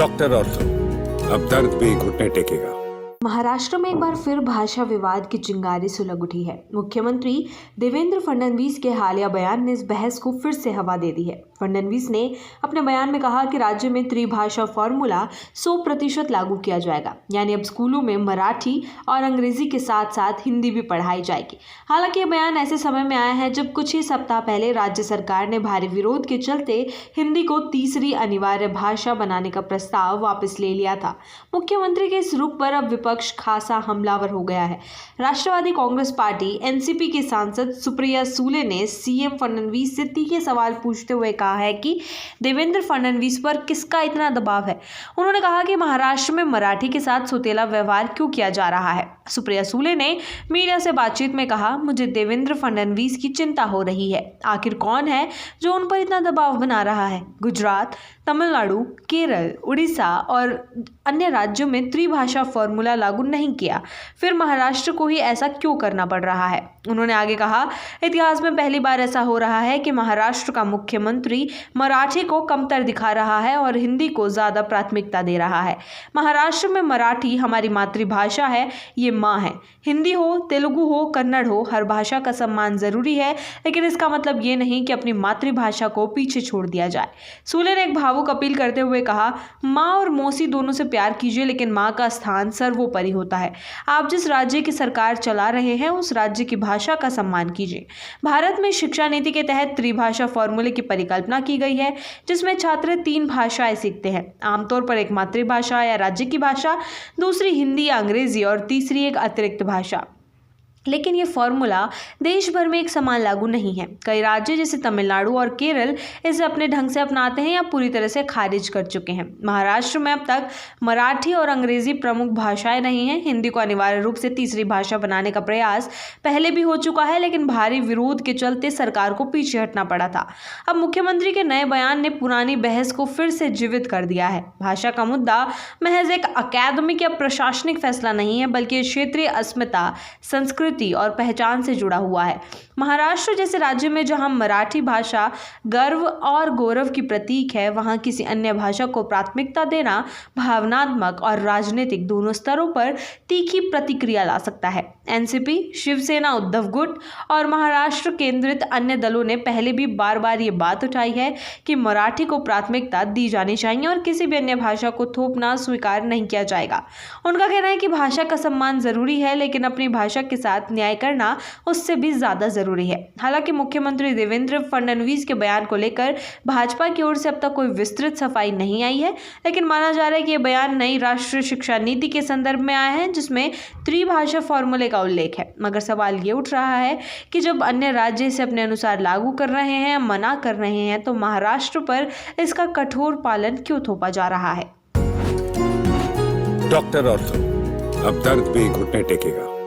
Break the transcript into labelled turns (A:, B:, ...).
A: Doctor ortho, अब दर्द भी घुटने टेकेगा।
B: महाराष्ट्र में एक बार फिर भाषा विवाद की चिंगारी सुलग उठी है। मुख्यमंत्री देवेंद्र फडणवीस के हालिया बयान ने इस बहस को फिर से हवा दे दी है। फडणवीस ने अपने बयान में कहा कि राज्य में त्रिभाषा फॉर्मूला 100% लागू किया जाएगा, यानी अब स्कूलों में मराठी और अंग्रेजी के साथ साथ हिंदी भी पढ़ाई जाएगी। हालांकि यह बयान ऐसे समय में आया है जब कुछ ही सप्ताह पहले राज्य सरकार ने भारी विरोध के चलते हिंदी को तीसरी अनिवार्य भाषा बनाने का प्रस्ताव वापस ले लिया था। मुख्यमंत्री के इस रुख पर अब विपक्ष खासा हमलावर हो गया है। राष्ट्रवादी कांग्रेस पार्टी एनसीपी के सांसद सुप्रिया सुले ने सीएम फडणवीस से तीखे सवाल पूछते हुए कहा है कि देवेंद्र फडणवीस पर किसका इतना दबाव है। उन्होंने कहा कि महाराष्ट्र में मराठी के साथ सौतेला व्यवहार क्यों किया जा रहा है। सुप्रिया सुले ने मीडिया से बातचीत में कहा, मुझे देवेंद्र फडणवीस की चिंता हो रही है। आखिर कौन है जो उन पर इतना दबाव बना रहा है। गुजरात, तमिलनाडु, केरल, उड़ीसा और अन्य राज्यों में त्रिभाषा फॉर्मूला लागू नहीं किया, फिर महाराष्ट्र को ही ऐसा क्यों करना पड़ रहा है। उन्होंने आगे कहा, इतिहास में पहली बार ऐसा हो रहा है कि महाराष्ट्र का मुख्यमंत्री मराठी को कमतर दिखा रहा है और हिंदी को ज्यादा प्राथमिकता दे रहा है। महाराष्ट्र में मराठी हमारी मातृभाषा है, ये माँ है। हिंदी हो, तेलुगु हो, कन्नड़ हो, हर भाषा का सम्मान जरूरी है, लेकिन इसका मतलब ये नहीं कि अपनी मातृभाषा को पीछे छोड़ दिया जाए। सूले ने एक भावुक अपील करते हुए कहा, माँ और मौसी दोनों से प्यार कीजिए, लेकिन माँ का स्थान सर्वोपरि होता है। आप जिस राज्य की सरकार चला रहे हैं उस राज्य की भाषा का सम्मान कीजिए। भारत में शिक्षा नीति के तहत त्रिभाषा फॉर्मूले की परिकल्पना की गई है, जिसमें छात्र 3 भाषाएं सीखते हैं। आमतौर पर एक मातृभाषा या राज्य की भाषा, दूसरी हिंदी या अंग्रेजी और तीसरी एक अतिरिक्त भाषा। लेकिन ये फॉर्मूला देश भर में एक समान लागू नहीं है। कई राज्य जैसे तमिलनाडु और केरल इसे अपने ढंग से अपनाते हैं या पूरी तरह से खारिज कर चुके हैं। महाराष्ट्र में अब तक मराठी और अंग्रेजी प्रमुख भाषाएं नहीं हैं। हिंदी को अनिवार्य रूप से तीसरी भाषा बनाने का प्रयास पहले भी हो चुका है, लेकिन भारी विरोध के चलते सरकार को पीछे हटना पड़ा था। अब मुख्यमंत्री के नए बयान ने पुरानी बहस को फिर से जीवित कर दिया है। भाषा का मुद्दा महज एक अकादमिक या प्रशासनिक फैसला नहीं है, बल्कि क्षेत्रीय अस्मिता, संस्कृति और पहचान से जुड़ा हुआ है। महाराष्ट्र जैसे राज्य में जहां मराठी भाषा गर्व और गौरव की प्रतीक है, वहां किसी अन्य भाषा को प्राथमिकता देना भावनात्मक और राजनीतिक दोनों स्तरों पर तीखी प्रतिक्रिया ला सकता है। एनसीपी, शिवसेना, उद्धव गुट और महाराष्ट्र केंद्रित अन्य दलों ने पहले भी बार बार ये बात उठाई है कि मराठी को प्राथमिकता दी जानी चाहिए और किसी भी अन्य भाषा को थोपना स्वीकार नहीं किया जाएगा। उनका कहना है कि भाषा का सम्मान जरूरी है, लेकिन अपनी भाषा के साथ न्याय करना उससे भी ज्यादा जरूरी है। हालांकि मुख्यमंत्री देवेंद्र फडणवीस के बयान को लेकर भाजपा की ओर से अब तक कोई विस्तृत सफाई नहीं आई है, लेकिन माना जा रहा है कि यह बयान नई राष्ट्रीय शिक्षा नीति के संदर्भ में आया है, जिसमें त्रिभाषा फॉर्मूले का उल्लेख है। मगर सवाल ये उठ रहा है कि जब अन्य राज्य इसे अपने अनुसार लागू कर रहे हैं, मना कर रहे हैं, तो महाराष्ट्र पर इसका कठोर पालन क्यों थोपा जा रहा है।
A: डॉक्टर ऑर्थो, अब दर्द भी घुटने टेकेगा।